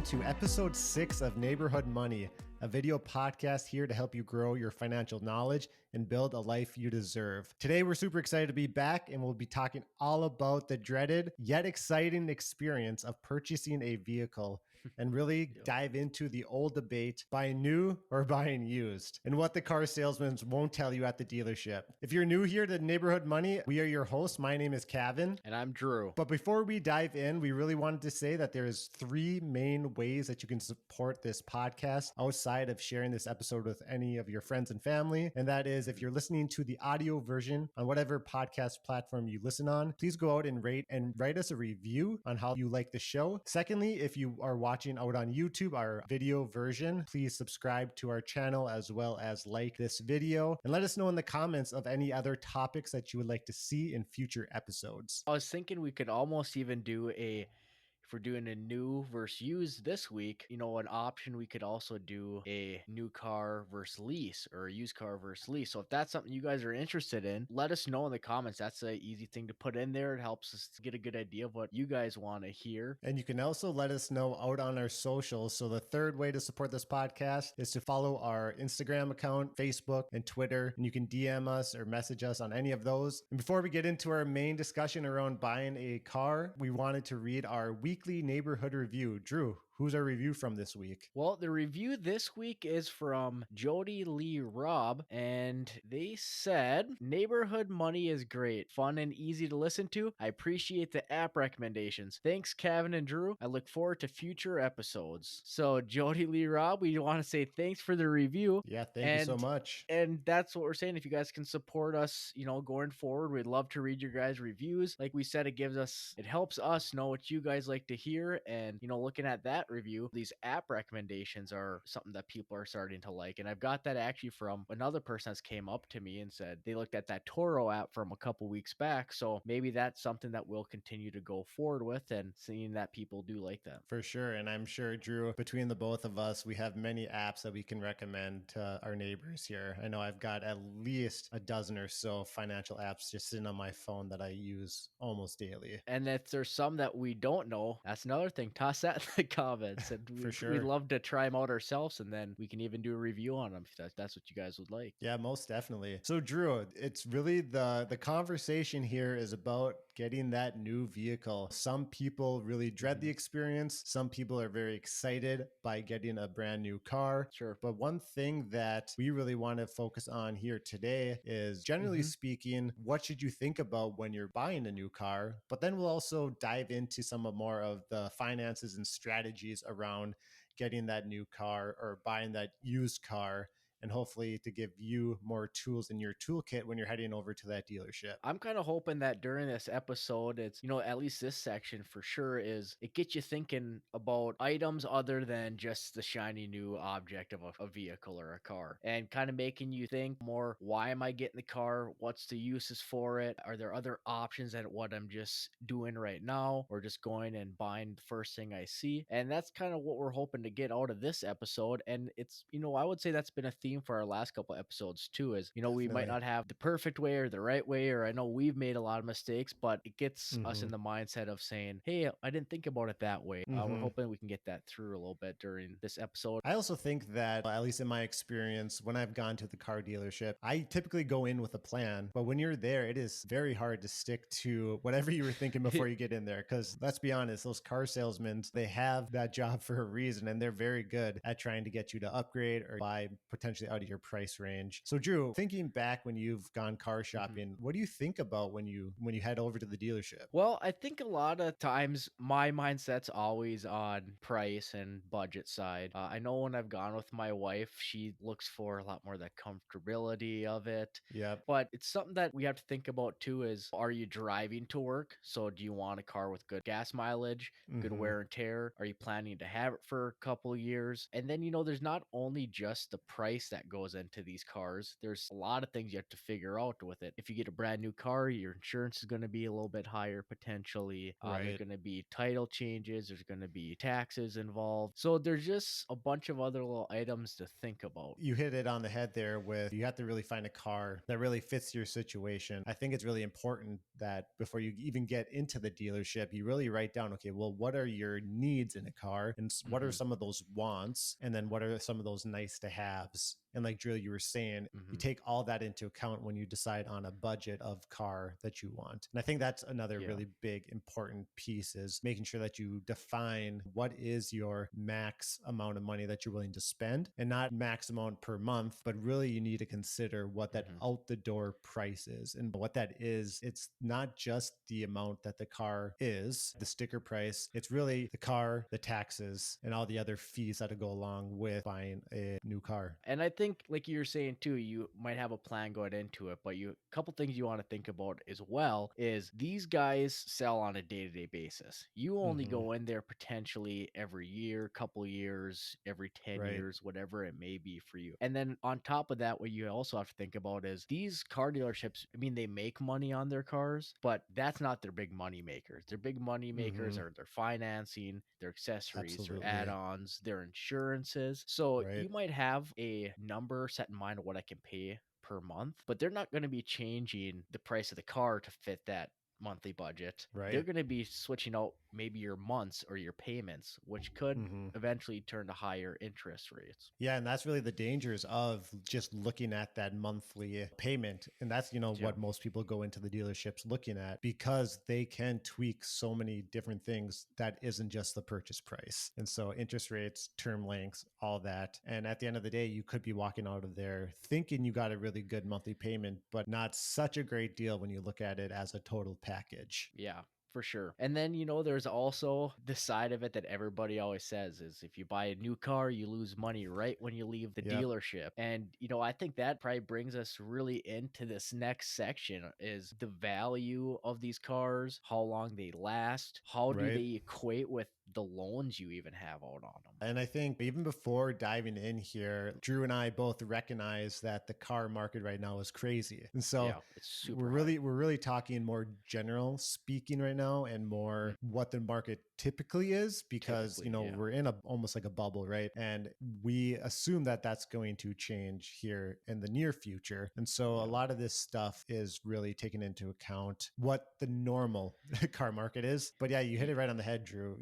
to episode 6 of Neighborhood Money, a video podcast here to help you grow your financial knowledge and build a life you deserve. Today, we're super excited to be back, and we'll be talking all about the dreaded yet exciting experience of purchasing a vehicle and really dive into the old debate, buying new or buying used, and what the car salesmen won't tell you at the dealership. If you're new here to Neighborhood Money, we are your hosts. My name is Cavan. And I'm Drew. But before we dive in, we really wanted to say that there's 3 main ways that you can support this podcast outside of sharing this episode with any of your friends and family. And that is, if you're listening to the audio version on whatever podcast platform you listen on, please go out and rate and write us a review on how you like the show. Secondly, if you are watching out on YouTube, our video version, please subscribe to our channel as well as like this video, and let us know in the comments of any other topics that you would like to see in future episodes. I was thinking we could almost even do if we're doing a new versus used this week, an option, we could also do a new car versus lease or a used car versus lease. So if that's something you guys are interested in, let us know in the comments. That's an easy thing to put in there. It helps us to get a good idea of what you guys want to hear. And you can also let us know out on our socials. So the third way to support this podcast is to follow our Instagram account, Facebook, and Twitter. And you can DM us or message us on any of those. And before we get into our main discussion around buying a car, we wanted to read our weekly neighborhood review. Drew, who's our review from this week? Well, the review this week is from Jody Lee Robb, and they said, "Neighborhood Money is great, fun and easy to listen to. I appreciate the app recommendations. Thanks, Cavan and Drew. I look forward to future episodes." So, Jody Lee Robb, we want to say thanks for the review. Yeah, thank you so much. And that's what we're saying. If you guys can support us, going forward, we'd love to read your guys' reviews. Like we said, it helps us know what you guys like to hear. And, looking at that review, these app recommendations are something that people are starting to like. And I've got that actually from another person that's came up to me and said they looked at that Toro app from a couple weeks back. So maybe that's something that we'll continue to go forward with, and seeing that people do like that. For sure. And I'm sure, Drew, between the both of us, we have many apps that we can recommend to our neighbors here. I know I've got at least a dozen or so financial apps just sitting on my phone that I use almost daily. And if there's some that we don't know, that's another thing. Toss that in the comments. And For sure. We'd love to try them out ourselves, and then we can even do a review on them if that's what you guys would like. Yeah, most definitely. So, Drew, it's really the conversation here is about getting that new vehicle. Some people really dread the experience. Some people are very excited by getting a brand new car. Sure. But one thing that we really want to focus on here today is, generally speaking, what should you think about when you're buying a new car? But then we'll also dive into some more of the finances and strategies around getting that new car or buying that used car, and hopefully to give you more tools in your toolkit when you're heading over to that dealership. I'm kind of hoping that during this episode, it's, at least this section for sure, is it gets you thinking about items other than just the shiny new object of a vehicle or a car, and kind of making you think more, why am I getting the car? What's the uses for it? Are there other options than what I'm just doing right now, or just going and buying the first thing I see? And that's kind of what we're hoping to get out of this episode. And it's, I would say that's been a theme for our last couple episodes too, is we might not have the perfect way or the right way, or I know we've made a lot of mistakes, but it gets us in the mindset of saying, hey, I didn't think about it that way. We're hoping we can get that through a little bit during this episode. I also think that, at least in my experience, when I've gone to the car dealership, I typically go in with a plan, but when you're there, it is very hard to stick to whatever you were thinking before you get in there. Because let's be honest, those car salesmen, they have that job for a reason, and they're very good at trying to get you to upgrade or buy potentially out of your price range. So, Drew, thinking back when you've gone car shopping, what do you think about when you head over to the dealership? Well, I think a lot of times my mindset's always on price and budget side. I know when I've gone with my wife, she looks for a lot more of the comfortability of it. Yep. But it's something that we have to think about too, is, are you driving to work? So do you want a car with good gas mileage, good wear and tear? Are you planning to have it for a couple of years? And then, there's not only just the price price that goes into these cars. There's a lot of things you have to figure out with it. If you get a brand new car, your insurance is going to be a little bit higher potentially. There's Right. going to be title changes, there's going to be taxes involved. So there's just a bunch of other little items to think about. You hit it on the head there with you have to really find a car that really fits your situation. I think it's really important that before you even get into the dealership, you really write down, okay, well, what are your needs in a car? And what are Hmm. some of those wants? And then what are some of those nice to haves? And like Drew, you were saying, you Hmm. take all that into account when you decide on a budget of car that you want. And I think that's another Yeah. really big, important piece is making sure that you define what is your max amount of money that you're willing to spend, and not max amount per month, but really you need to consider what that Hmm. out the door price is. And what that is, it's not just the amount that the car is, the sticker price, it's really the car, the taxes, and all the other fees that go along with buying a new car. And I think, like you were saying too, you might have a plan going into it, but a couple things you want to think about as well is these guys sell on a day-to-day basis. You only Mm-hmm. go in there potentially every year, couple years, every 10 Right. years, whatever it may be for you. And then on top of that, what you also have to think about is these car dealerships, I mean, they make money on their cars, but that's not their big money makers. Their big money makers Mm-hmm. are their financing, their accessories, their Absolutely. add-ons, their insurances. So Right. you might have a number set in mind of what I can pay per month, but they're not going to be changing the price of the car to fit that monthly budget. They're Right. going to be switching out maybe your months or your payments, which could Mm-hmm. eventually turn to higher interest rates. Yeah, and that's really the dangers of just looking at that monthly payment. And that's, Yeah. what most people go into the dealerships looking at, because they can tweak so many different things that isn't just the purchase price. And so interest rates, term lengths, all that. And at the end of the day, you could be walking out of there thinking you got a really good monthly payment, but not such a great deal when you look at it as a total package. Yeah, for sure. And then, there's also the side of it that everybody always says is if you buy a new car, you lose money right when you leave the Yep. dealership. And, I think that probably brings us really into this next section is the value of these cars, how long they last, how do Right. they equate with the loans you even have out on them. And I think even before diving in here, Drew and I both recognize that the car market right now is crazy. And so Yeah, it's we're super high. really we're really talking more general speaking right now and more Mhm. what the market typically is, because Typically, yeah. we're in a almost like a bubble, right? And we assume that that's going to change here in the near future. And so a Yeah. lot of this stuff is really taken into account what the normal car market is. But yeah, you hit it right on the head, Drew.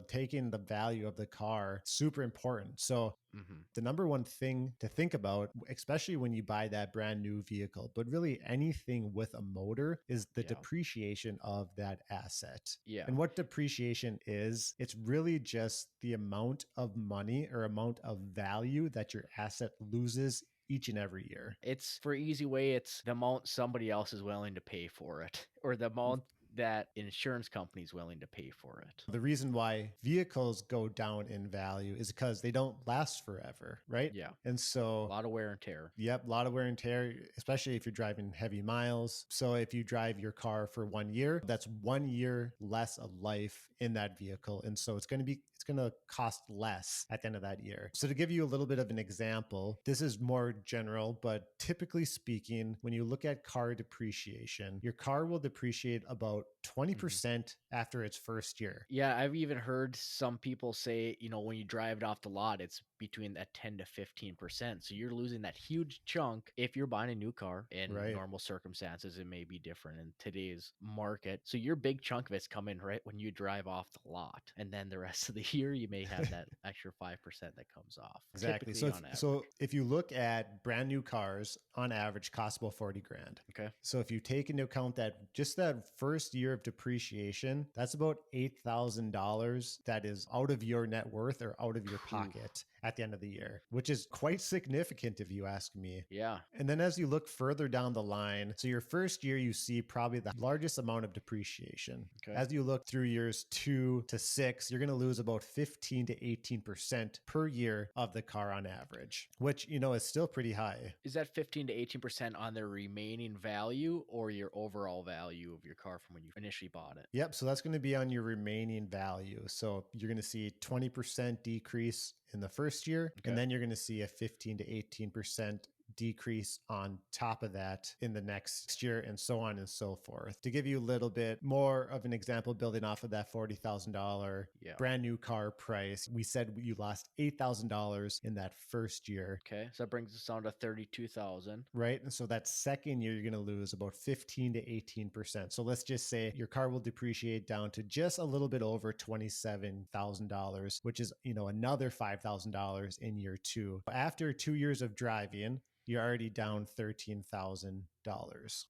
Taking the value of the car, super important. So Mm-hmm. the number one thing to think about, especially when you buy that brand new vehicle, but really anything with a motor, is the Yeah. depreciation of that asset. Yeah. And what depreciation is, it's really just the amount of money or amount of value that your asset loses each and every year. It's for easy way, it's the amount somebody else is willing to pay for it, or the amount that insurance company is willing to pay for it. The reason why vehicles go down in value is because they don't last forever, right? Yeah. And A so lot of wear and tear. yep, a lot of wear and tear, especially if you're driving heavy miles. So if you drive your car for 1 year, that's 1 year less of life in that vehicle. And so it's going to cost less at the end of that year. So to give you a little bit of an example, this is more general, but typically speaking, when you look at car depreciation, your car will depreciate about Mhm. 20% after its first year. Yeah, I've even heard some people say, when you drive it off the lot, it's between that 10 to 15%. So you're losing that huge chunk if you're buying a new car. In Right. normal circumstances, it may be different in today's market. So your big chunk of it's coming right when you drive off the lot. And then the rest of the year, you may have that extra 5% that comes off, Exactly. typically So if on average. so if you look at brand new cars, on average cost about 40 grand. Okay. So if you take into account that just that first year of depreciation, that's about $8,000 that is out of your net worth or out of your Phew. pocket at the end of the year, which is quite significant if you ask me. Yeah. And then as you look further down the line, so your first year, you see probably the largest amount of depreciation. Okay. As you look through years 2 to 6, you're going to lose about 15 to 18% per year of the car on average, which, is still pretty high. Is that 15 to 18% on the remaining value or your overall value of your car from when you initially bought it? Yep. So that's going to be on your remaining value. So you're going to see 20% decrease in the first year. Okay. And then you're going to see a 15 to 18% decrease on top of that in the next year, and so on and so forth. To give you a little bit more of an example, building off of that $40,000 Yeah. brand new car price, we said you lost $8,000 in that first year. Okay. So that brings us down to 32,000. Right. And so that second year, you're going to lose about 15 to 18%. So let's just say your car will depreciate down to just a little bit over $27,000, which is, another $5,000 in year two. After 2 years of driving, you're already down $13,000.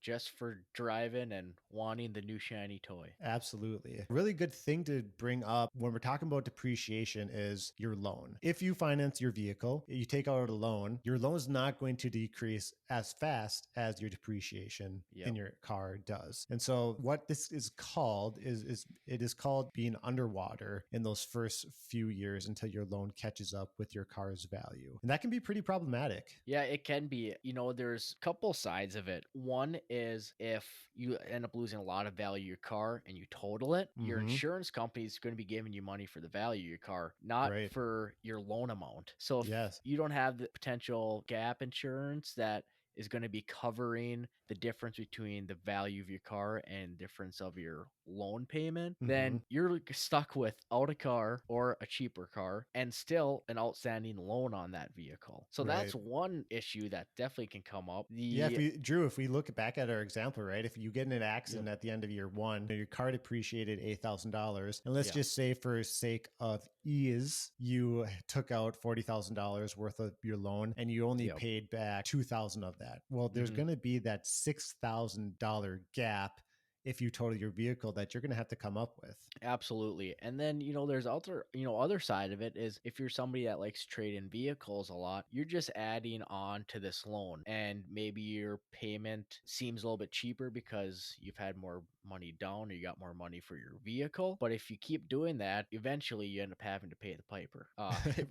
Just for driving and wanting the new shiny toy. Absolutely. A really good thing to bring up when we're talking about depreciation is your loan. If you finance your vehicle, you take out a loan, your loan is not going to decrease as fast as your depreciation in your car does. And so what this is called is it is called being underwater in those first few years until your loan catches up with your car's value. And that can be pretty problematic. Yeah, it can be. There's a couple sides of it. One is if you end up losing a lot of value of your car and you total it, your insurance company is going to be giving you money for the value of your car, not Right. for your loan amount. So if Yes. you don't have the potential gap insurance that is going to be covering the difference between the value of your car and difference of your loan payment, then you're stuck without a car or a cheaper car and still an outstanding loan on that vehicle. So that's one issue that definitely can come up. Drew, if we look back at our example, right, if you get in an accident at the end of year one, your car depreciated $8,000, and let's just say for sake of ease, you took out $40,000 worth of your loan and you only paid back $2,000 of that. Well, there's going to be that $6,000 gap if you total your vehicle that you're going to have to come up with. Absolutely. And then, there's other side of it is if you're somebody that likes to trade in vehicles a lot, you're just adding on to this loan and maybe your payment seems a little bit cheaper because you've had more money down or you got more money for your vehicle. But if you keep doing that, eventually you end up having to pay the piper.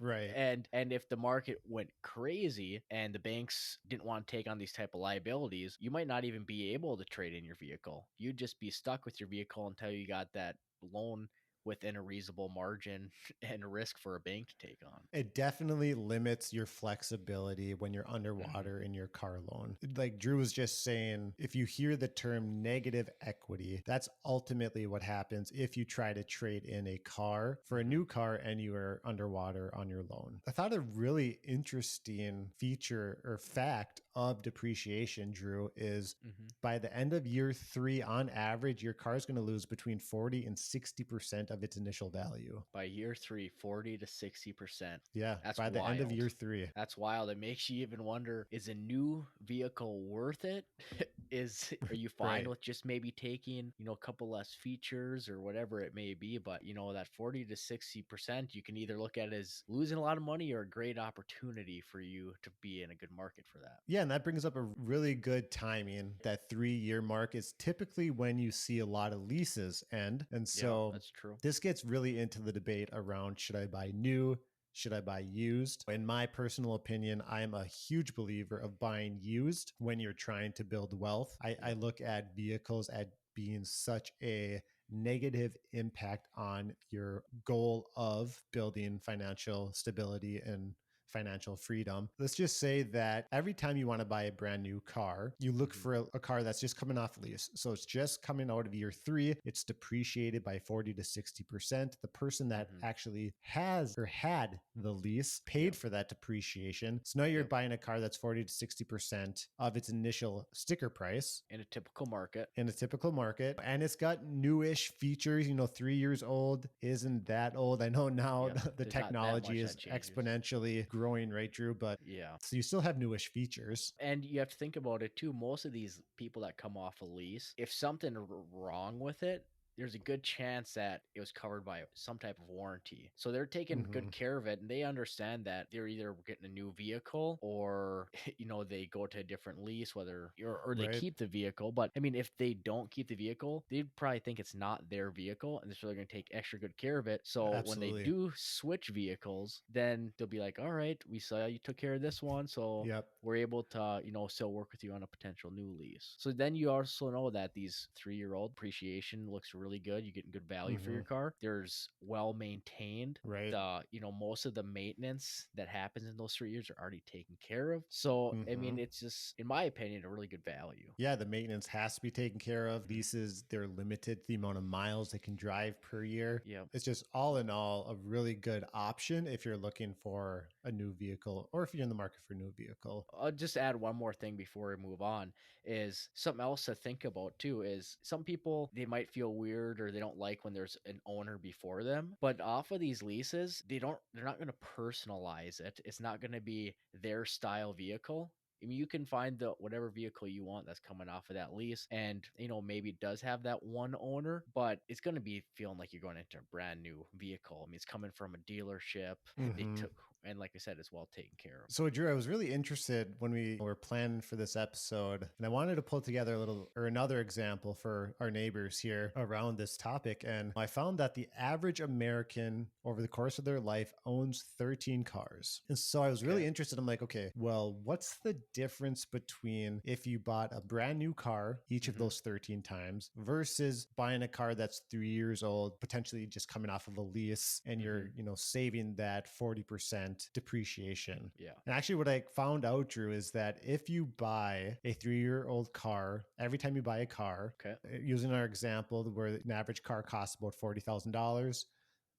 Right. And if the market went crazy and the banks didn't want to take on these type of liabilities, you might not even be able to trade in your vehicle. You'd just be stuck with your vehicle until you got that loan within a reasonable margin and risk for a bank to take on. It definitely limits your flexibility when you're underwater in your car loan. Like Drew was just saying, if you hear the term negative equity, that's ultimately what happens if you try to trade in a car for a new car and you are underwater on your loan. I thought a really interesting feature or fact of depreciation, Drew, is by the end of year three, on average, your car is going to lose between 40 and 60% of its initial value. By year three, 40 to 60%. Yeah, that's by the end of year three. That's wild. It makes you even wonder, is a new vehicle worth it? Are you fine with just maybe taking, a couple less features or whatever it may be? But, that 40 to 60%, you can either look at it as losing a lot of money or a great opportunity for you to be in a good market for that. Yeah, and that brings up a really good timing. That 3-year mark is typically when you see a lot of leases end. And so that's true. This gets really into the debate around, should I buy new? Should I buy used? In my personal opinion, I'm a huge believer of buying used when you're trying to build wealth. I look at vehicles as being such a negative impact on your goal of building financial stability and financial freedom. Let's just say that every time you want to buy a brand new car, you look for a car that's just coming off lease. So it's just coming out of year three. It's depreciated by 40 to 60%. The person that actually has or had the lease paid for that depreciation. So now you're buying a car that's 40 to 60% of its initial sticker price. In a typical market. And it's got newish features, 3 years old isn't that old. I know now the technology is exponentially growing, right, Drew? But so you still have newish features. And you have to think about it too. Most of these people that come off a lease, if something wrong with it, there's a good chance that it was covered by some type of warranty. So they're taking good care of it, and they understand that they're either getting a new vehicle or, they go to a different lease, whether or they keep the vehicle. But I mean, if they don't keep the vehicle, they'd probably think it's not their vehicle, and so they're going to take extra good care of it. So when they do switch vehicles, then they'll be like, all right, we saw you took care of this one, so we're able to, still work with you on a potential new lease. So then you also know that these 3-year-old depreciation looks really really good. You're getting good value for Mm-hmm. your car. There's well maintained. Right. Most of the maintenance that happens in those 3 years are already taken care of. So, I Mm-hmm. mean, it's just, in my opinion, a really good value. Yeah, the maintenance has to be taken care of. Mhm. Leases, they're limited to the amount of miles they can drive per year. Yeah. It's just all in all a really good option if you're looking for a new vehicle or if you're in the market for a new vehicle. I'll just add one more thing before we move on is something else to think about too is some people they might feel weird or they don't like when there's an owner before them, but off of these leases, they're not going to personalize it. It's not going to be their style vehicle. I mean, you can find the whatever vehicle you want that's coming off of that lease, and maybe it does have that one owner, but it's going to be feeling like you're going into a brand new vehicle. I mean, it's coming from a dealership. They Mm-hmm. took, and like I said, it's well taken care of. So, Drew, I was really interested when we were planning for this episode, and I wanted to pull together a little or another example for our neighbors here around this topic. And I found that the average American over the course of their life owns 13 cars. And so I was really Okay. interested. I'm like, okay, well, what's the difference between if you bought a brand new car each of hmm those 13 times versus buying a car that's 3 years old, potentially just coming off of a lease, and hmm you're, saving that 40% depreciation. Yeah. And actually, what I found out, Drew, is that if you buy a 3-year-old car, every time you buy a car, Okay. using our example where an average car costs about $40,000,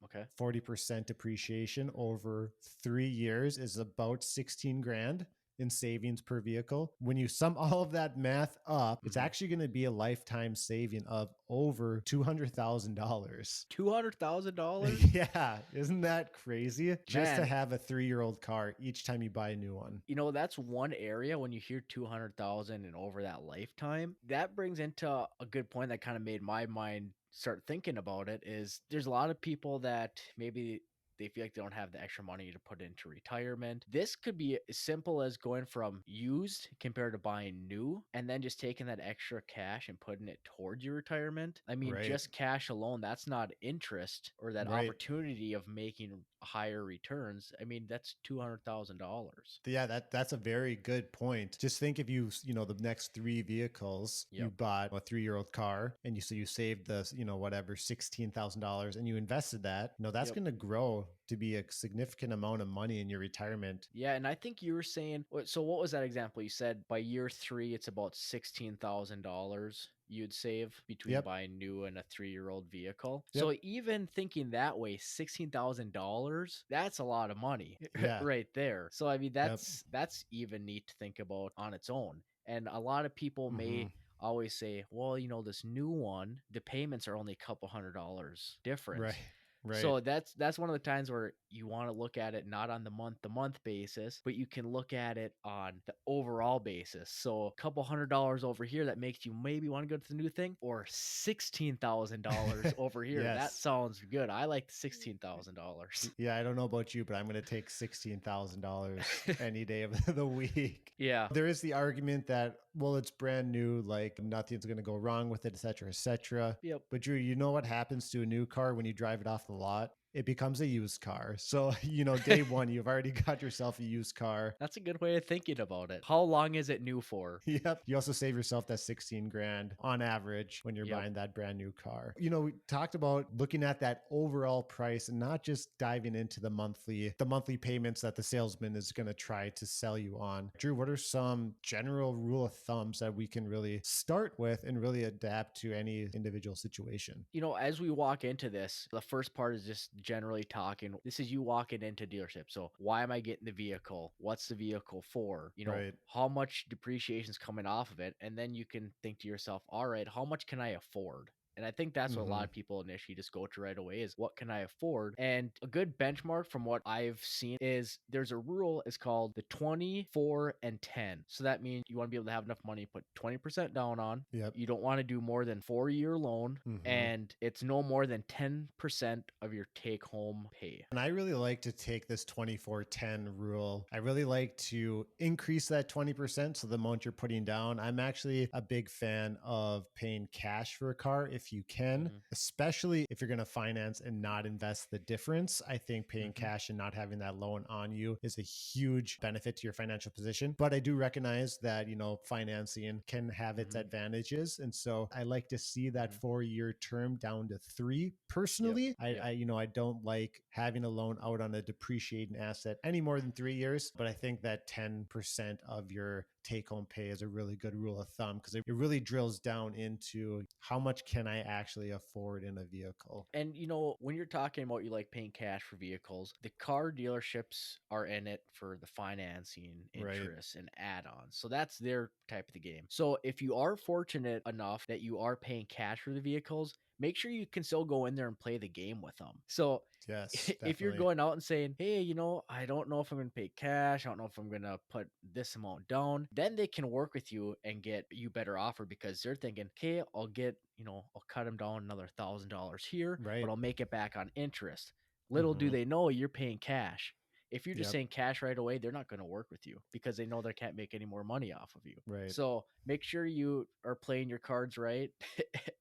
Okay. 40% depreciation over 3 years is about 16 grand in savings per vehicle. When you sum all of that math up, it's hmm actually going to be a lifetime saving of over $200,000. $200,000? Yeah, isn't that crazy? Just to Man, have a 3-year-old car each time you buy a new one. that's one area when you hear 200,000 and over that lifetime, that brings into a good point that kind of made my mind start thinking about it is there's a lot of people that maybe they feel like they don't have the extra money to put into retirement. This could be as simple as going from used compared to buying new and then just taking that extra cash and putting it towards your retirement. I mean, Right. just cash alone, that's not interest or that Right. opportunity of making higher returns. I mean, that's $200,000. Yeah, that's a very good point. Just think if the next three vehicles, you Yep. bought a 3-year-old car and you saved the, whatever, $16,000 and you invested that, that's Yep. going to grow to be a significant amount of money in your retirement. Yeah, and I think you were saying, so what was that example? You said by year 3, it's about $16,000 you'd save between Yep. buying new and a 3-year-old vehicle. Yep. So even thinking that way, $16,000, that's a lot of money Yeah. right there. So I mean, Yep. that's even neat to think about on its own. And a lot of people Mm-hmm. may always say, well, this new one, the payments are only a couple $100 Right. difference. Right. So that's one of the times where you want to look at it not on the month to month basis, but you can look at it on the overall basis. So a couple $100 over here that makes you maybe want to go to the new thing, or $16,000 over here. That Yes. sounds good. I like the $16,000. Yeah, I don't know about you, but I'm going to take $16,000 any day of the week. Yeah. There is the argument that, well, it's brand new, like nothing's going to go wrong with it, et cetera, et cetera. Yep. But Drew, you know what happens to a new car when you drive it off the lot? It becomes a used car. So, day one, you've already got yourself a used car. That's a good way of thinking about it. How long is it new for? Yep. You also save yourself that 16 grand on average when you're Yep. buying that brand new car. We talked about looking at that overall price and not just diving into the monthly payments that the salesman is going to try to sell you on. Drew, what are some general rule of thumbs that we can really start with and really adapt to any individual situation? As we walk into this, the first part is just generally talking. This is you walking into dealership. So why am I getting the vehicle? What's the vehicle for? Right. How much depreciation is coming off of it? And then you can think to yourself, all right, how much can I afford? And I think that's what a lot Mm-hmm. of people initially just go to right away is what can I afford? And a good benchmark from what I've seen is there's a rule, it's called the 24 and 10. So that means you want to be able to have enough money to put 20% down on. Yep. You don't want to do more than 4-year loan, Mm-hmm. and it's no more than 10% of your take home pay. And I really like to take this 24/10 rule. I really like to increase that 20%. So the amount you're putting down, I'm actually a big fan of paying cash for a car if you can, Mhm. especially if you're going to finance and not invest the difference. I think paying Mhm. cash and not having that loan on you is a huge benefit to your financial position. But I do recognize that, financing can have its Mhm. advantages. And so I like to see that Mhm. 4-year term down to 3 Yep. personally. Yep. I don't like having a loan out on a depreciating asset any more than 3 years, but I think that 10% of your take home pay is a really good rule of thumb because it really drills down into how much can I actually afford in a vehicle. And when you're talking about you like paying cash for vehicles, the car dealerships are in it for the financing, Right. interest, and add-ons. So that's their type of the game. So if you are fortunate enough that you are paying cash for the vehicles, make sure you can still go in there and play the game with them. So Yes, if you're definitely. going out and saying, hey, I don't know if I'm going to pay cash, I don't know if I'm going to put this amount down, then they can work with you and get you better offer because they're thinking, okay, I'll cut them down another $1,000 here, but Right. I'll make it back on interest. Little do Mm-hmm. they know you're paying cash. If you're just Yep. saying cash right away, they're not going to work with you because they know they can't make any more money off of you. Right. So make sure you are playing your cards right.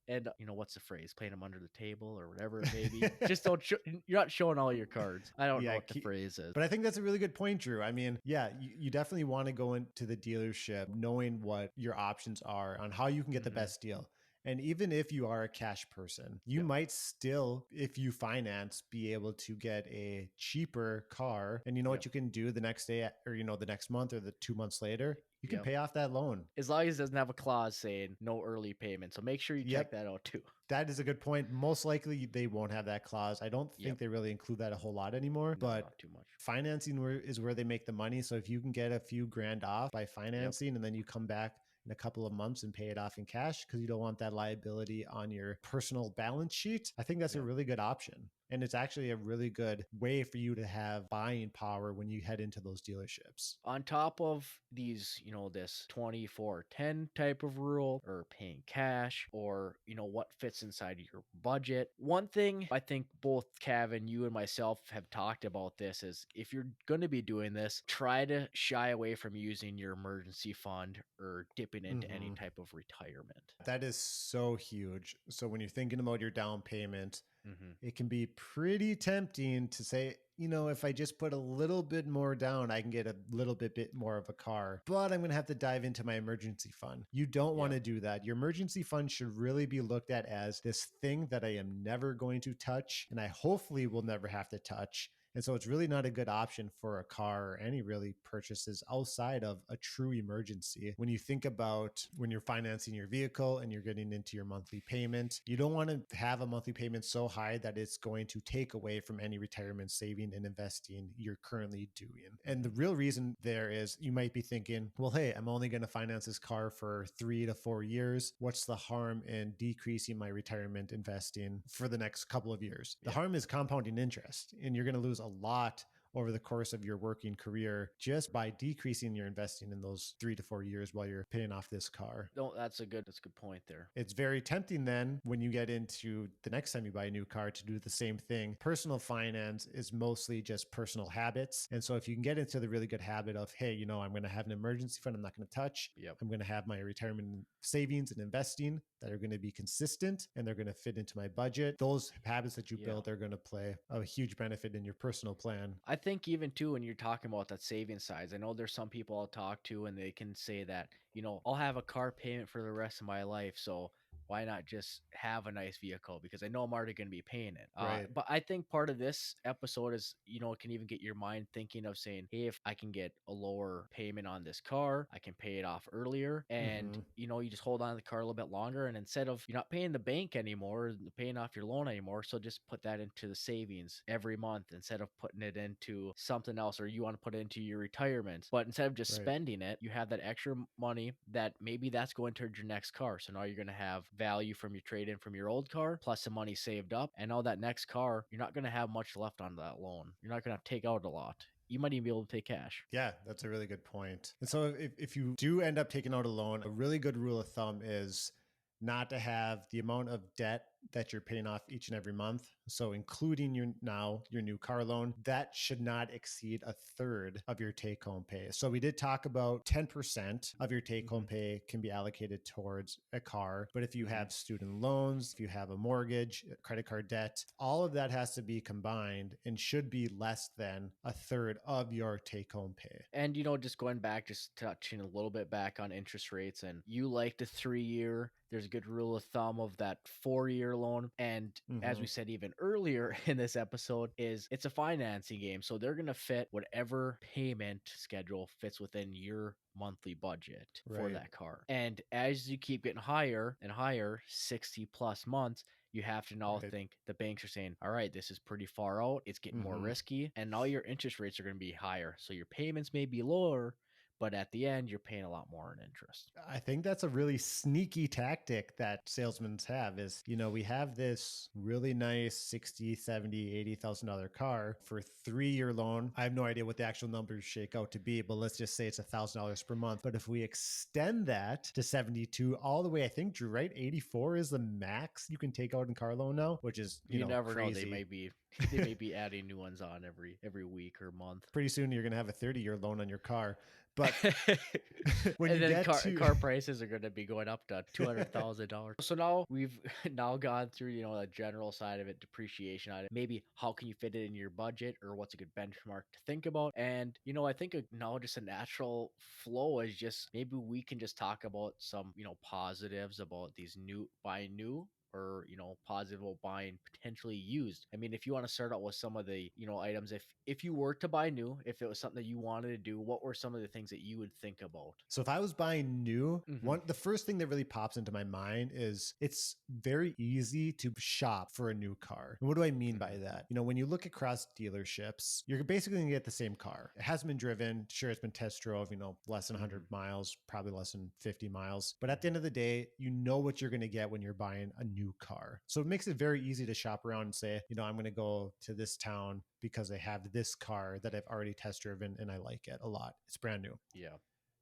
And what's the phrase? Playing them under the table or whatever it may be. Just don't. You're not showing all your cards. I don't know Yeah, what the phrase is. but I think that's a really good point, Drew. I mean, yeah, you definitely want to go into the dealership knowing what your options are on how you can get the Hmm. best deal. And even if you are a cash person, you Yep. might still, if you finance, be able to get a cheaper car. And you know what Yep. you can do the next day or, the next month or the 2 months later? You can Yep. pay off that loan. As long as it doesn't have a clause saying no early payment. So make sure you check Yep. that out too. That is a good point. Most likely they won't have that clause. I don't Yep. think they really include that a whole lot anymore, No, but not too much. financing is where they make the money. So if you can get a few grand off by Yep. financing and then you come back in a couple of months and pay it off in cash because you don't want that liability on your personal balance sheet, I think that's a Yep. really good option. And it's actually a really good way for you to have buying power when you head into those dealerships. On top of these, this 24/10 type of rule or paying cash or, what fits inside of your budget. One thing I think both Cavan, you and myself have talked about this is if you're going to be doing this, try to shy away from using your emergency fund or dipping into any Mhm. type of retirement. That is so huge. So when you're thinking about your down payment, Hmm. it can be pretty tempting to say, if I just put a little bit more down, I can get a little bit more of a car, but I'm going to have to dive into my emergency fund. You don't want Yep. to do that. Your emergency fund should really be looked at as this thing that I am never going to touch and I hopefully will never have to touch. And so it's really not a good option for a car or any really purchases outside of a true emergency. When you think about when you're financing your vehicle and you're getting into your monthly payment, you don't want to have a monthly payment so high that it's going to take away from any retirement saving and investing you're currently doing. And the Hmm. real reason there is you might be thinking, well, hey, I'm only going to finance this car for 3 to 4 years. What's the harm in decreasing my retirement investing for the next couple of years? The Yep. harm is compounding interest, and you're going to lose a lot over the course of your working career just by decreasing your investing in those 3 to 4 years while you're paying off this car. No, that's a good point there. It's very tempting then when you get into the next time you buy a new car to do the same thing. Personal finance is mostly just personal habits. And so if you can get into the really good habit of, hey, I'm going to have an emergency fund I'm not going to touch. Yep. I'm going to have my retirement savings and investing that are going to be consistent and they're going to fit into my budget. Those habits that you Yeah. build are going to play a huge benefit in your personal plan. I think even too when you're talking about that saving size, I know there's some people I'll talk to and they can say that, I'll have a car payment for the rest of my life, so why not just have a nice vehicle because I know I'm already going to be paying it. Right. But I think part of this episode is, it can even get your mind thinking of saying, hey, if I can get a lower payment on this car, I can pay it off earlier, and Mm-hmm. you just hold on to the car a little bit longer, and instead of you're not paying the bank anymore, paying off your loan anymore, so just put that into the savings every month instead of putting it into something else, or you want to put it into your retirement. But instead of just Right. spending it, you have that extra money that maybe that's going towards your next car. So now you're going to have value from your trade in from your old car plus some money saved up. And now that next car, you're not going to have much left on that loan. You're not going to have to take out a lot. You might even be able to pay cash. Yeah, that's a really good point. And so if you do end up taking out a loan, a really good rule of thumb is not to have the amount of debt that you're paying off each and every month, so including your new car loan, that should not exceed a third of your take home pay. So we did talk about 10% of your take home Mm-hmm. pay can be allocated towards a car. But if you Mm-hmm. have student loans, if you have a mortgage, credit card debt, all of that has to be combined and should be less than a third of your take home pay. And just going back, just touching a little bit back on interest rates, and you like the 3 year. There's a good rule of thumb of that 4 year loan. And as we said even earlier in this episode, is it's a financing game. So they're gonna fit whatever payment schedule fits within your monthly budget for Right. that car. And as you keep getting higher and higher, 60 plus months, you have to now Right. think the banks are saying, all right, this is pretty far out. It's getting more risky. And now your interest rates are going to be higher. So your payments may be lower, but at the end, you're paying a lot more in interest. I think that's a really sneaky tactic that salesmen have is, we have this really nice 60, 70, $80,000 car for 3-year loan. I have no idea what the actual numbers shake out to be, but let's just say it's $1,000 per month. But if we extend that to 72 all the way, I think, Drew, right? 84 is the max you can take out in car loan now, which is, You never know. crazy. They may be adding new ones on every week or month. Pretty soon you're going to have a 30-year loan on your car. But when and you then get to car prices are going to be going up to $200,000. So now we've now gone through the general side of it, depreciation on it. Maybe how can you fit it in your budget, or what's a good benchmark to think about? And I think now just a natural flow is just maybe we can just talk about some positives about these buying new, or positive about buying potentially used. I mean, if you want to start out with some of the items, if you were to buy new, if it was something that you wanted to do, what were some of the things that you would think about? So if I was buying new, Mm-hmm. the first thing that really pops into my mind is it's very easy to shop for a new car. And what do I mean by that? When you look across dealerships, you're basically gonna get the same car. It hasn't been driven. Sure, it's been test drove, less than 100 miles, probably less than 50 miles. But at the end of the day, you know what you're gonna get when you're buying a new car. So it makes it very easy to shop around and say, I'm gonna go to this town because they have this car that I've already test driven and I like it a lot. It's brand new. Yeah.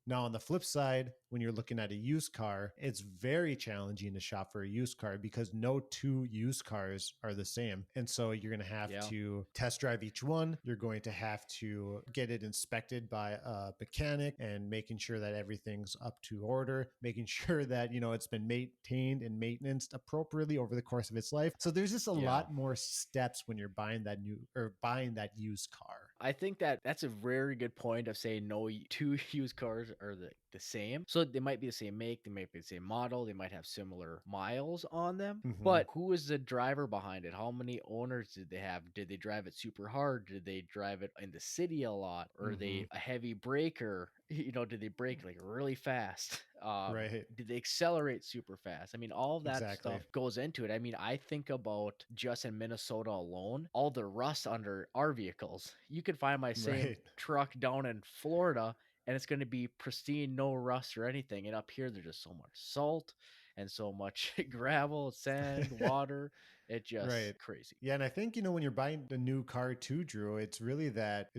Now, on the flip side, when you're looking at a used car, it's very challenging to shop for a used car because no two used cars are the same. And so you're going to have to test drive each one. You're going to have to get it inspected by a mechanic and making sure that everything's up to order, making sure that, it's been maintained and maintained appropriately over the course of its life. So there's just a lot more steps when you're buying that new or buying that used car. I think that's a very good point of saying no two used cars are the same. So they might be the same make, they might be the same model, they might have similar miles on them. But who is the driver behind it? How many owners did they have? Did they drive it super hard? Did they drive it in the city a lot? Or are they a heavy braker? Did they brake like really fast? Right. Did they accelerate super fast? I mean, all of that Exactly. stuff goes into it. I mean, I think about just in Minnesota alone, all the rust under our vehicles. You could find my same truck down in Florida and it's going to be pristine, no rust or anything. And up here, there's just so much salt and so much gravel, sand, water. It's just crazy. Yeah, and I think when you're buying a new car too, Drew, it's really that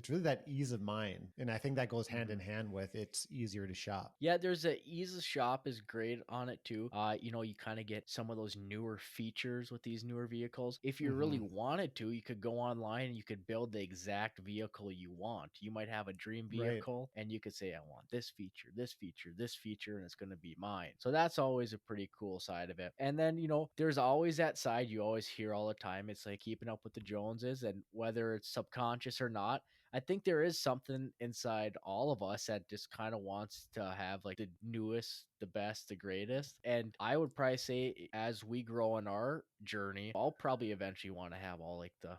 ease of mind, and I think that goes hand in hand with it's easier to shop. Yeah, there's a ease of shop is great on it too. You kind of get some of those newer features with these newer vehicles. If you really wanted to, you could go online and you could build the exact vehicle you want. You might have a dream vehicle and you could say, I want this feature, this feature, this feature, and it's going to be mine. So that's always a pretty cool side of it. And then, there's always that side you always hear all the time. It's like keeping up with the Joneses, and whether it's subconscious or not, I think there is something inside all of us that just kind of wants to have like the newest, the best, the greatest. And I would probably say as we grow in our journey, I'll probably eventually want to have all like the,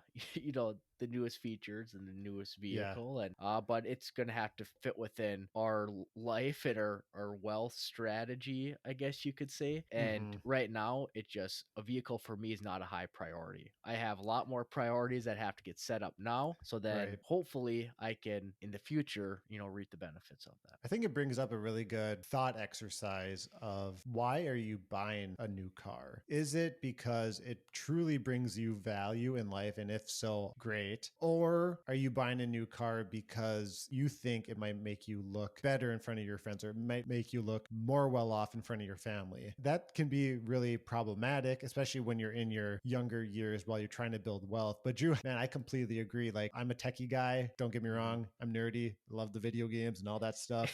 the newest features and the newest vehicle. And, but it's going to have to fit within our life and our wealth strategy, I guess you could say. And right now, it's just a vehicle for me is not a high priority. I have a lot more priorities that have to get set up now. So then hopefully I can in the future, reap the benefits of that. I think it brings up a really good thought exercise exercise of why are you buying a new car? Is it because it truly brings you value in life? And if so, great. Or are you buying a new car because you think it might make you look better in front of your friends, or it might make you look more well off in front of your family? That can be really problematic, especially when you're in your younger years while you're trying to build wealth. But Drew, man, I completely agree. Like, I'm a techie guy. Don't get me wrong. I'm nerdy. Love the video games and all that stuff.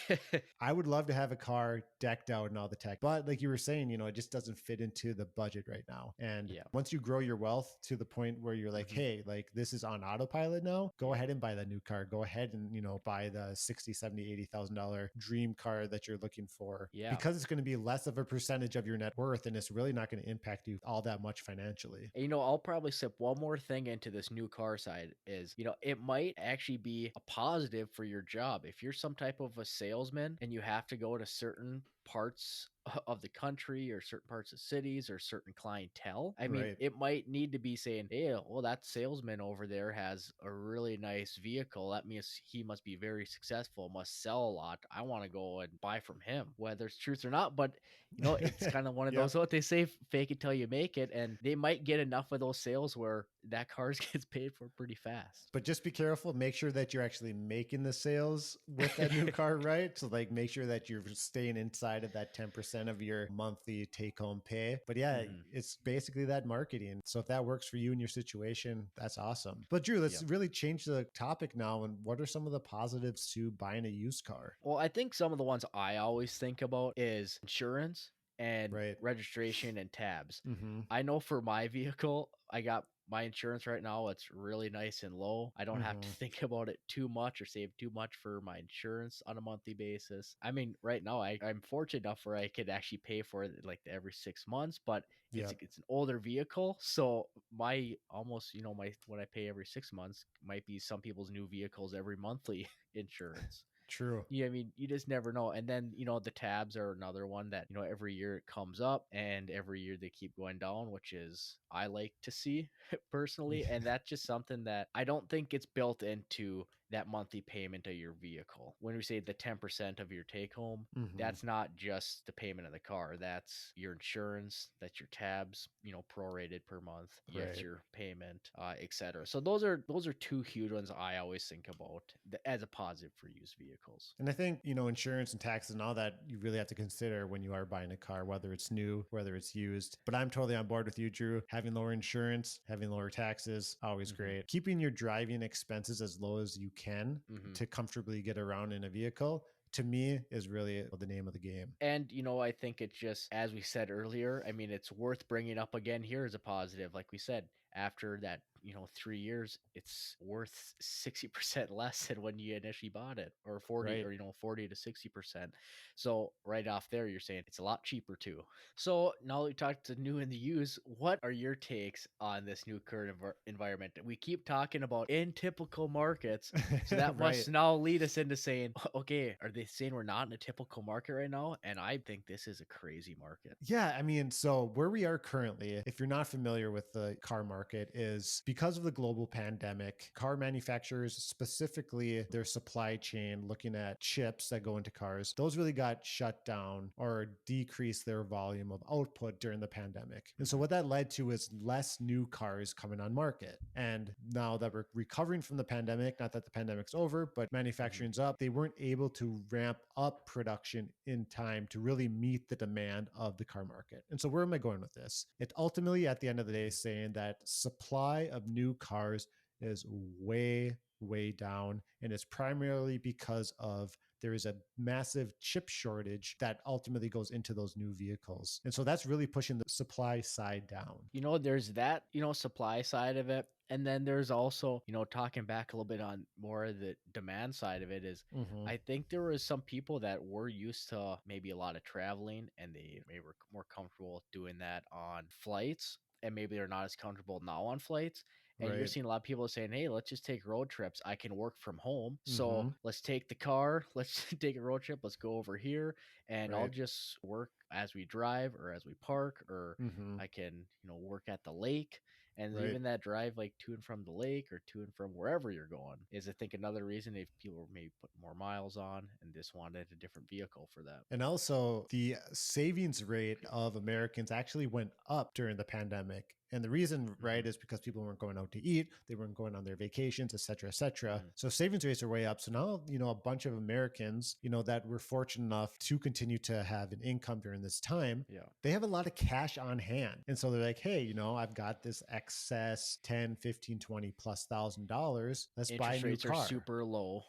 I would love to have a car decked out and all the tech, but like you were saying, it just doesn't fit into the budget right now. And Yeah. once you grow your wealth to the point where you're like, hey, like this is on autopilot now, go ahead and buy that new car. Go ahead and, buy the 60, 70, $80,000 dream car that you're looking for, Yeah. because it's going to be less of a percentage of your net worth, and it's really not going to impact you all that much financially. I'll probably slip one more thing into this new car side is, it might actually be a positive for your job. If you're some type of a salesman and you have to go to certain parts of the country or certain parts of cities or certain clientele, I mean, Right. it might need to be saying, hey, well, that salesman over there has a really nice vehicle. That means he must be very successful, must sell a lot. I want to go and buy from him, whether it's truth or not. But it's kind of one of Yep. those, what they say, fake it till you make it. And they might get enough of those sales where that cars gets paid for pretty fast. But just be careful. Make sure that you're actually making the sales with that new car, right? So like make sure that you're staying inside of that 10% of your monthly take home pay. But yeah, it's basically that marketing. So if that works for you in your situation, that's awesome. But Drew, let's really change the topic now. And what are some of the positives to buying a used car? Well, I think some of the ones I always think about is insurance and Right. registration and tabs. Mm-hmm. I know for my vehicle, I got my insurance right now. It's really nice and low. I don't have to think about it too much or save too much for my insurance on a monthly basis. I mean, right now I'm fortunate enough where I could actually pay for it like every 6 months, but it's an older vehicle, so my almost my what I pay every 6 months might be some people's new vehicles every monthly insurance. True. Yeah, I mean, you just never know. And then, the tabs are another one that, every year it comes up and every year they keep going down, which is I like to see personally. And that's just something that I don't think it's built into that monthly payment of your vehicle. When we say the 10% of your take home, that's not just the payment of the car. That's your insurance, that's your tabs, prorated per month. Yes, your payment, etc. So those are two huge ones I always think about as a positive for used vehicles. And I think, insurance and taxes and all that you really have to consider when you are buying a car, whether it's new, whether it's used. But I'm totally on board with you, Drew. Having lower insurance, having lower taxes, always great. Keeping your driving expenses as low as you can to comfortably get around in a vehicle, to me, is really the name of the game. And, I think it's just, as we said earlier, I mean, it's worth bringing up again here as a positive. Like we said, after that, 3 years, it's worth 60% less than when you initially bought it, or 40 or, 40 to 60%. So right off there, you're saying it's a lot cheaper too. So now that we talked to new and the used, what are your takes on this new current environment? We keep talking about in typical markets. So that must now lead us into saying, okay, are they saying we're not in a typical market right now? And I think this is a crazy market. Yeah, I mean, so where we are currently, if you're not familiar with the car market, is because of the global pandemic, car manufacturers, specifically their supply chain, looking at chips that go into cars, those really got shut down or decreased their volume of output during the pandemic. And so what that led to is less new cars coming on market. And now that we're recovering from the pandemic, not that the pandemic's over, but manufacturing's up, they weren't able to ramp up production in time to really meet the demand of the car market. And so where am I going with this? It ultimately, at the end of the day, is saying that supply of new cars is way, way down. And it's primarily because of there is a massive chip shortage that ultimately goes into those new vehicles. And so that's really pushing the supply side down. There's that, supply side of it. And then there's also, talking back a little bit on more of the demand side of it is, I think there was some people that were used to maybe a lot of traveling and they maybe were more comfortable doing that on flights. And maybe they're not as comfortable now on flights. And you're seeing a lot of people saying, hey, let's just take road trips. I can work from home. So let's take the car. Let's take a road trip. Let's go over here. And I'll just work as we drive or as we park, or I can, work at the lake. And Right. even that drive like to and from the lake or to and from wherever you're going is, I think, another reason if people were maybe put more miles on and just wanted a different vehicle for that. And also, the savings rate of Americans actually went up during the pandemic. And the reason, right, Hmm. is because people weren't going out to eat, they weren't going on their vacations, et cetera, et cetera. Hmm. So savings rates are way up. So now, a bunch of Americans, that were fortunate enough to continue to have an income during this time, Yeah. they have a lot of cash on hand. And so they're like, hey, I've got this excess 10, 15, 20 plus $1,000. Let's buy a Interest new rates are car. super low.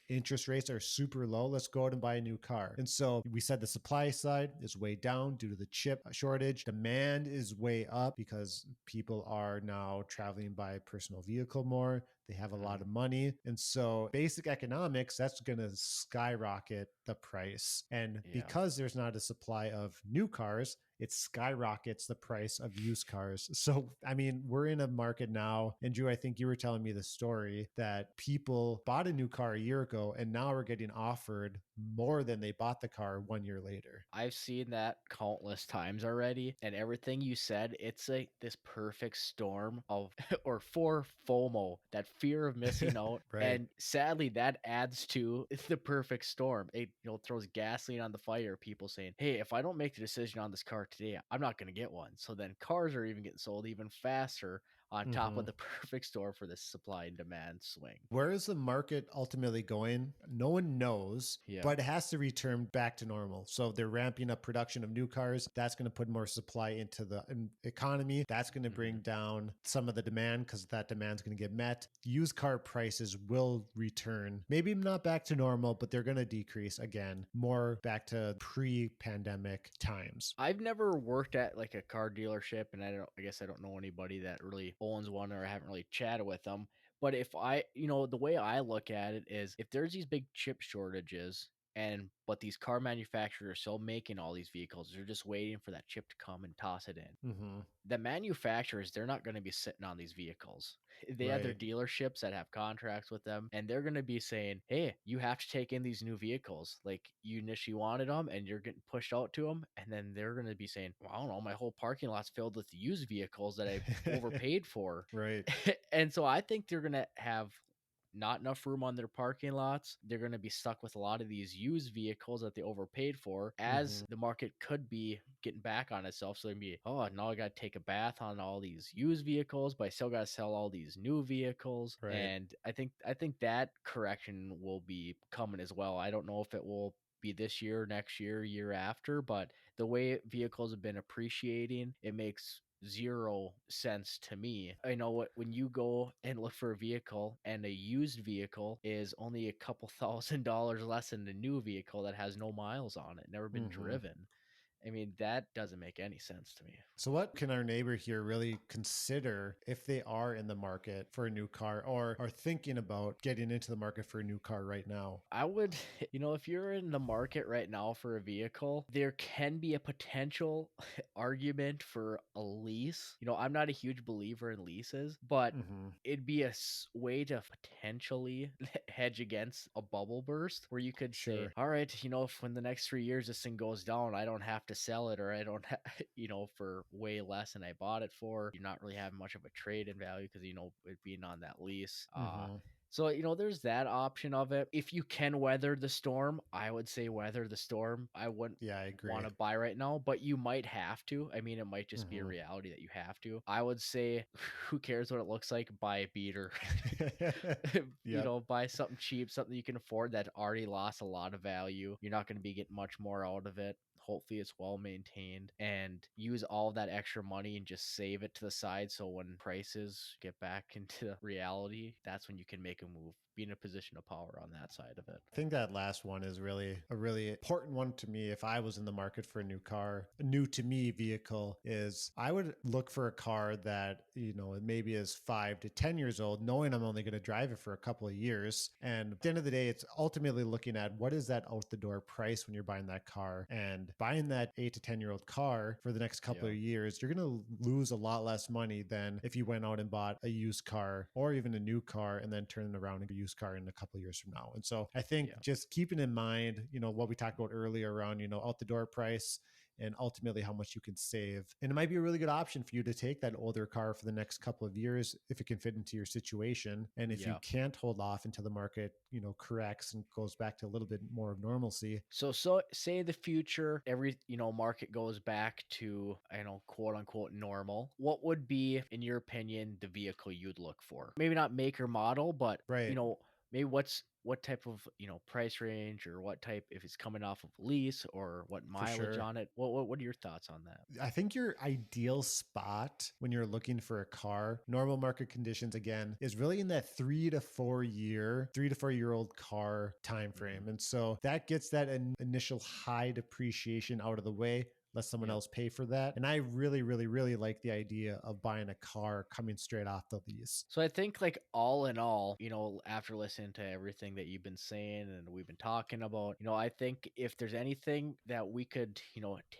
Interest rates are super low. Let's go out and buy a new car. And so we said the supply side is way down due to the chip shortage. Demand is way up because people are now traveling by personal vehicle more. They have a lot Mm, of money. And so basic economics, that's going to skyrocket the price. And yeah. because there's not a supply of new cars, it skyrockets the price of used cars. So, I mean, we're in a market now. And Drew, I think you were telling me the story that people bought a new car a year ago and now are getting offered more than they bought the car 1 year later. I've seen that countless times already, and everything you said, it's like this perfect storm of or for FOMO, that fear of missing out. Right. And sadly, that adds to the perfect storm. It throws gasoline on the fire. People saying, "Hey, if I don't make the decision on this car today, I'm not going to get one." So then cars are even getting sold even faster on top of Mm-hmm. the perfect storm for this supply and demand swing. Where is the market ultimately going? No one knows, Yeah. but it has to return back to normal. So they're ramping up production of new cars. That's going to put more supply into the economy. That's going to bring Hmm. down some of the demand because that demand is going to get met. Used car prices will return. Maybe not back to normal, but they're going to decrease again, more back to pre-pandemic times. I've never worked at like a car dealership, and I guess I don't know anybody that really owns one, or I haven't really chatted with them. But if the way I look at it is, if there's these big chip shortages, but these car manufacturers are still making all these vehicles, they're just waiting for that chip to come and toss it in. Mm-hmm. The manufacturers, they're not going to be sitting on these vehicles. They have their Right. dealerships that have contracts with them, and they're going to be saying, "Hey, you have to take in these new vehicles. Like, you initially wanted them, and you're getting pushed out to them." And then they're going to be saying, "Well, I don't know, my whole parking lot's filled with used vehicles that I overpaid for." Right. And so I think they're going to have not enough room on their parking lots. They're going to be stuck with a lot of these used vehicles that they overpaid for, Mm-hmm. as the market could be getting back on itself. So they'd be, oh, now I got to take a bath on all these used vehicles, but I still got to sell all these new vehicles. Right. And I think that correction will be coming as well. I don't know if it will be this year, next year, year after, but the way vehicles have been appreciating, it makes zero sense to me. I know what, when you go and look for a vehicle and a used vehicle is only a couple $1,000s less than the new vehicle that has no miles on it, never been Mm-hmm. driven. I mean, that doesn't make any sense to me. So, what can our neighbor here really consider if they are in the market for a new car or are thinking about getting into the market for a new car right now? I would, if you're in the market right now for a vehicle, there can be a potential argument for a lease. I'm not a huge believer in leases, but Mm-hmm. it'd be a way to potentially hedge against a bubble burst, where you could say, Sure. all right, if when the next 3 years this thing goes down, I don't have to sell it, or I don't, for way less than I bought it for. You're not really having much of a trade in value because, it being on that lease. Mm-hmm. So, there's that option of it. If you can weather the storm, I would say weather the storm. I wouldn't Yeah, I want agree. to buy right now, but you might have to. I mean, it might just be a Mm-hmm. reality that you have to. I would say, who cares what it looks like? Buy a beater. Yep. Buy something cheap, something you can afford that already lost a lot of value. You're not going to be getting much more out of it. Hopefully it's well maintained, and use all that extra money and just save it to the side, so when prices get back into reality, that's when you can make a move, be in a position of power on that side of it. I think that last one is really a really important one to me. If I was in the market for a new car, a new to me vehicle, is I would look for a car that, maybe is 5 to 10 years old, knowing I'm only going to drive it for a couple of years. And at the end of the day, it's ultimately looking at what is that out the door price when you're buying that car, and buying that 8 to 10 year old car for the next couple Yeah. of years, you're going to lose a lot less money than if you went out and bought a used car or even a new car and then turn it around and a used car in a couple of years from now. And so I think Yeah. just keeping in mind, what we talked about earlier around, out the door price, and ultimately how much you can save. And it might be a really good option for you to take that older car for the next couple of years if it can fit into your situation. And if you Yeah. can't hold off until the market, corrects and goes back to a little bit more of normalcy. So say the future, every, market goes back to, quote unquote normal. What would be, in your opinion, the vehicle you'd look for? Maybe not make or model, but, Right. maybe what type of, price range, or what type, if it's coming off of lease, or what For mileage sure. on it. What are your thoughts on that? I think your ideal spot when you're looking for a car, normal market conditions again, is really in that 3 to 4 year old car time Hmm. frame. And so that gets that initial high depreciation out of the way. Let someone Yep. else pay for that. And I really, really, really like the idea of buying a car coming straight off the lease. So I think, like, all in all, after listening to everything that you've been saying and we've been talking about, I think if there's anything that we could,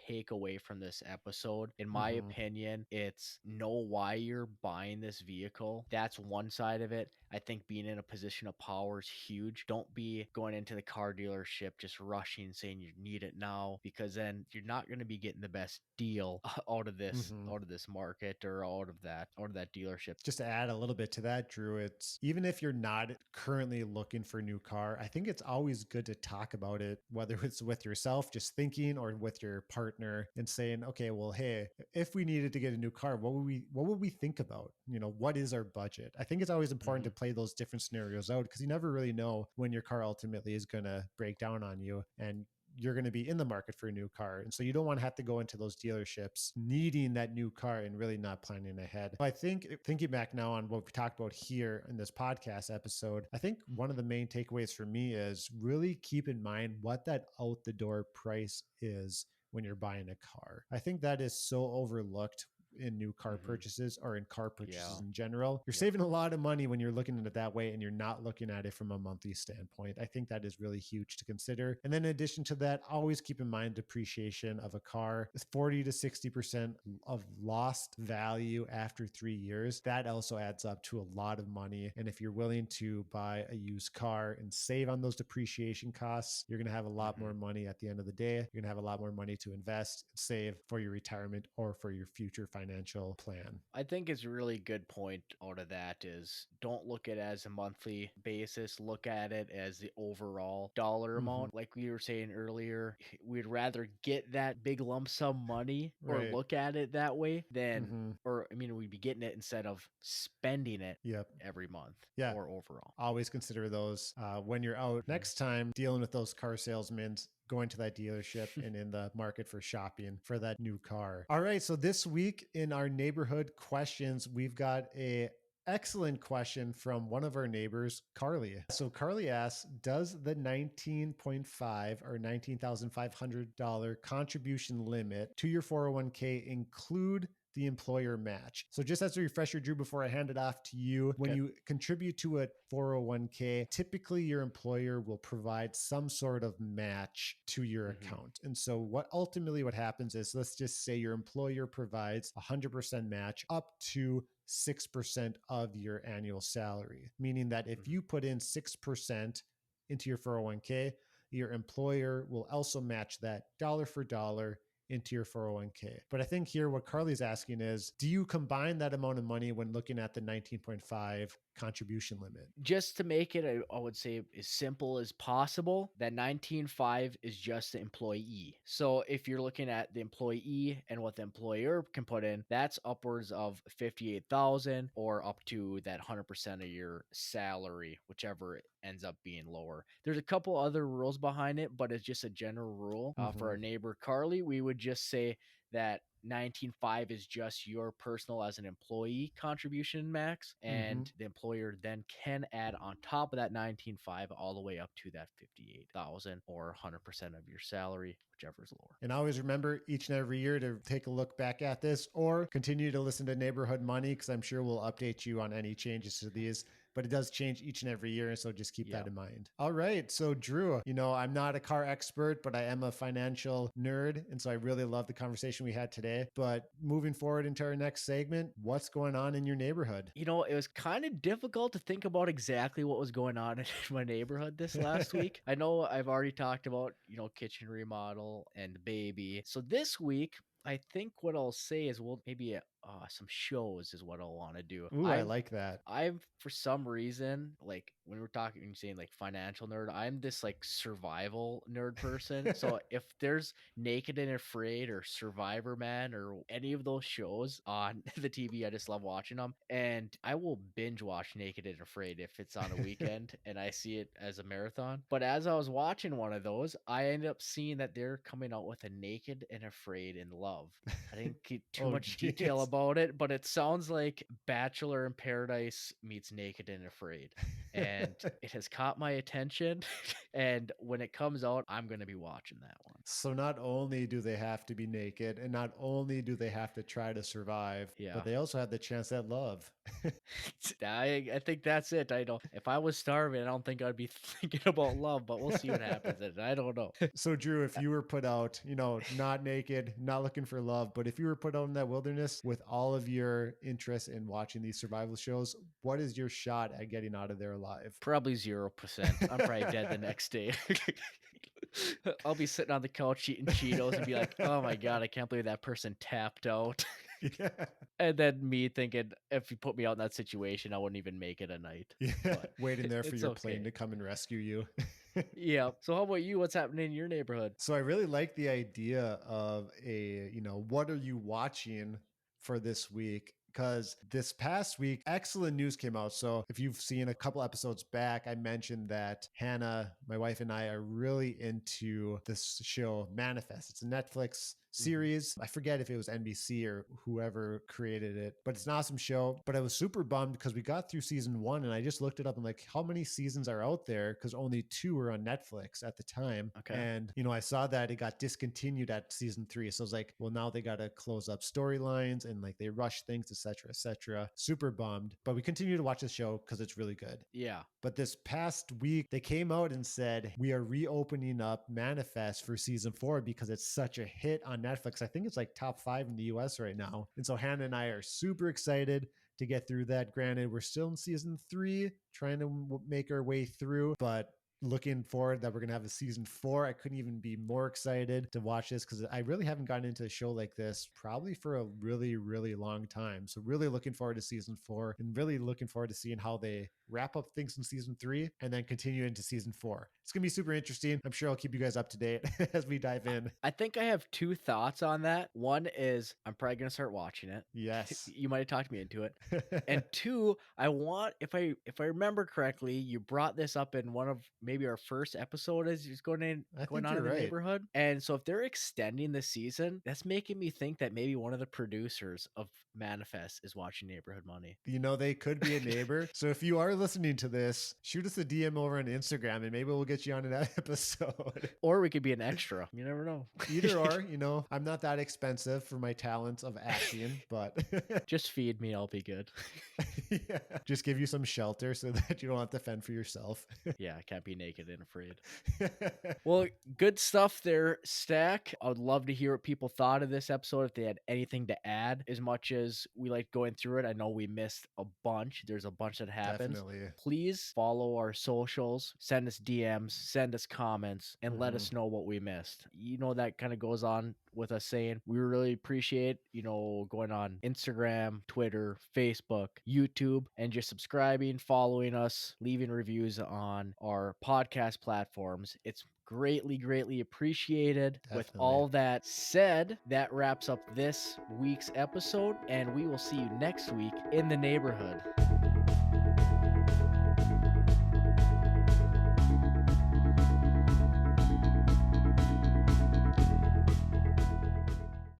take away from this episode, in my Mm-hmm. opinion, it's know why you're buying this vehicle. That's one side of it. I think being in a position of power is huge. Don't be going into the car dealership just rushing, saying you need it now, because then you're not going to be getting the best deal Mm-hmm. out of this market, or out of that dealership. Just to add a little bit to that, Drew, it's even if you're not currently looking for a new car, I think it's always good to talk about it, whether it's with yourself, just thinking, or with your partner and saying, okay, well, hey, if we needed to get a new car, what would we think about? What is our budget? I think it's always important Hmm. to play those different scenarios out because you never really know when your car ultimately is going to break down on you. And you're going to be in the market for a new car. And so you don't want to have to go into those dealerships needing that new car and really not planning ahead. I think thinking back now on what we talked about here in this podcast episode, I think one of the main takeaways for me is really keep in mind what that out the door price is when you're buying a car. I think that is so overlooked in new car Hmm. purchases or in car Yeah. purchases in general. You're Yep. saving a lot of money when you're looking at it that way and you're not looking at it from a monthly standpoint. I think that is really huge to consider. And then in addition to that, always keep in mind depreciation of a car is 40 to 60% of lost value after 3 years. That also adds up to a lot of money. And if you're willing to buy a used car and save on those depreciation costs, you're going to have a lot Hmm. more money at the end of the day. You're going to have a lot more money to invest and save for your retirement or for your future financial plan. I think it's a really good point out of that is, don't look at it as a monthly basis. Look at it as the overall dollar Mm-hmm. amount. Like we were saying earlier, we'd rather get that big lump sum money, or Right. look at it that way, than, Mm-hmm. or I mean, we'd be getting it instead of spending it Yep. every month Yeah. or overall. Always consider those when you're out Mhm. next time dealing with those car salesmen, going to that dealership and in the market for shopping for that new car. All right, so this week in our neighborhood questions, we've got a excellent question from one of our neighbors, Carly. So Carly asks, does the 19.5 or $19,500 contribution limit to your 401k include the employer match? So just as a refresher, Drew, before I hand it off to you, when Okay. you contribute to a 401k, typically your employer will provide some sort of match to your Hmm. account. And so what happens is, let's just say your employer provides 100% match up to 6% of your annual salary, meaning that if Hmm. you put in 6% into your 401k, your employer will also match that dollar for dollar into your 401k. But I think here what Carly's asking is, do you combine that amount of money when looking at the 19.5 contribution limit? Just to make it, I would say, as simple as possible, that 19.5 is just the employee. So if you're looking at the employee and what the employer can put in, that's upwards of 58,000, or up to that 100% of your salary, whichever ends up being lower. There's a couple other rules behind it, but it's just a general rule. For Mm-hmm. our neighbor Carly, we would just say that 19.5 is just your personal as an employee contribution max, Mm-hmm. and the employer then can add on top of that 19.5 all the way up to that 58,000, or 100% of your salary, whichever is lower. And always remember each and every year to take a look back at this or continue to listen to Neighborhood Money because I'm sure we'll update you on any changes to these. But it does change each and every year. So just keep that Yep. in mind. All right. So, Drew, I'm not a car expert, but I am a financial nerd. And so I really love the conversation we had today. But moving forward into our next segment, what's going on in your neighborhood? It was kind of difficult to think about exactly what was going on in my neighborhood this last week. I know I've already talked about, kitchen remodel Ariel and the baby. So this week, I think what I'll say is we'll maybe some shows is what I'll want to do. Ooh, I like that. I've for some reason, like when we're talking, when you're saying like financial nerd, I'm this like survival nerd person. So if there's Naked and Afraid or Survivor Man or any of those shows on the TV, I just love watching them. And I will binge watch Naked and Afraid if it's on a weekend and I see it as a marathon. But as I was watching one of those, I ended up seeing that they're coming out with a Naked and Afraid in Love. I didn't get too Oh, much detail geez. about it, but it sounds like Bachelor in Paradise meets Naked and Afraid. And it has caught my attention. And when it comes out, I'm going to be watching that one. So not only do they have to be naked and not only do they have to try to survive, Yeah. but they also have the chance at love. I think that's it. I know if I was starving, I don't think I'd be thinking about love, but we'll see what happens. And I don't know. So Drew, if you were put out, not naked, not looking for love, but if you were put out in that wilderness with all of your interest in watching these survival shows, what is your shot at getting out of there alive? Probably 0%. I'm probably dead the next day. I'll be sitting on the couch eating Cheetos and be like, oh my God, I can't believe that person tapped out. Yeah. And then me thinking, if you put me out in that situation, I wouldn't even make it a night. Yeah. But Waiting there for it's your okay. plane to come and rescue you. Yeah. So how about you? What's happening in your neighborhood? So I really like the idea of what are you watching for this week? Because this past week, excellent news came out. So if you've seen a couple episodes back, I mentioned that Hannah, my wife, and I are really into this show Manifest. It's a Netflix series. I forget if it was NBC or whoever created it, but it's an awesome show. But I was super bummed because we got through season 1 and I just looked it up and like, how many seasons are out there? Because only 2 were on Netflix at the time. Okay. And, I saw that it got discontinued at season 3. So I was like, well, now they got to close up storylines and like they rush things, etc., etc. Super bummed. But we continue to watch the show because it's really good. Yeah. But this past week, they came out and said, we are reopening up Manifest for season 4 because it's such a hit on Netflix. I think it's like top 5 in the US right now. And so Hannah and I are super excited to get through that. Granted, we're still in season 3, trying to make our way through, but looking forward that we're going to have a season 4. I couldn't even be more excited to watch this because I really haven't gotten into a show like this probably for a really, really long time. So really looking forward to season 4 and really looking forward to seeing how they wrap up things in season 3 and then continue into season 4. It's going to be super interesting. I'm sure I'll keep you guys up to date as we dive in. I think I have 2 thoughts on that. One is I'm probably going to start watching it. Yes. You might have talked me into it. And 2, I want, if I remember correctly, you brought this up in one of maybe our first episode as it's going on in the neighborhood. And so if they're extending the season, that's making me think that maybe one of the producers of Manifest is watching Neighborhood Money. They could be a neighbor. So if you are listening to this, shoot us a DM over on Instagram and maybe we'll get you on an episode. Or we could be an extra. You never know. Either or, I'm not that expensive for my talents of acting, but just feed me, I'll be good. Yeah. Just give you some shelter so that you don't have to fend for yourself. Yeah, I can't be naked and afraid. Well, good stuff there, Stack. I would love to hear what people thought of this episode, if they had anything to add. As much as we like going through it, I know we missed a bunch. There's a bunch that happens. Definitely. Please follow our socials, send us DMs, send us comments, and let us know what we missed. That kind of goes on with us saying we really appreciate, going on Instagram, Twitter, Facebook, YouTube, and just subscribing, following us, leaving reviews on our podcast platforms. It's greatly, greatly appreciated. Definitely. With all that said, that wraps up this week's episode, and we will see you next week in the neighborhood.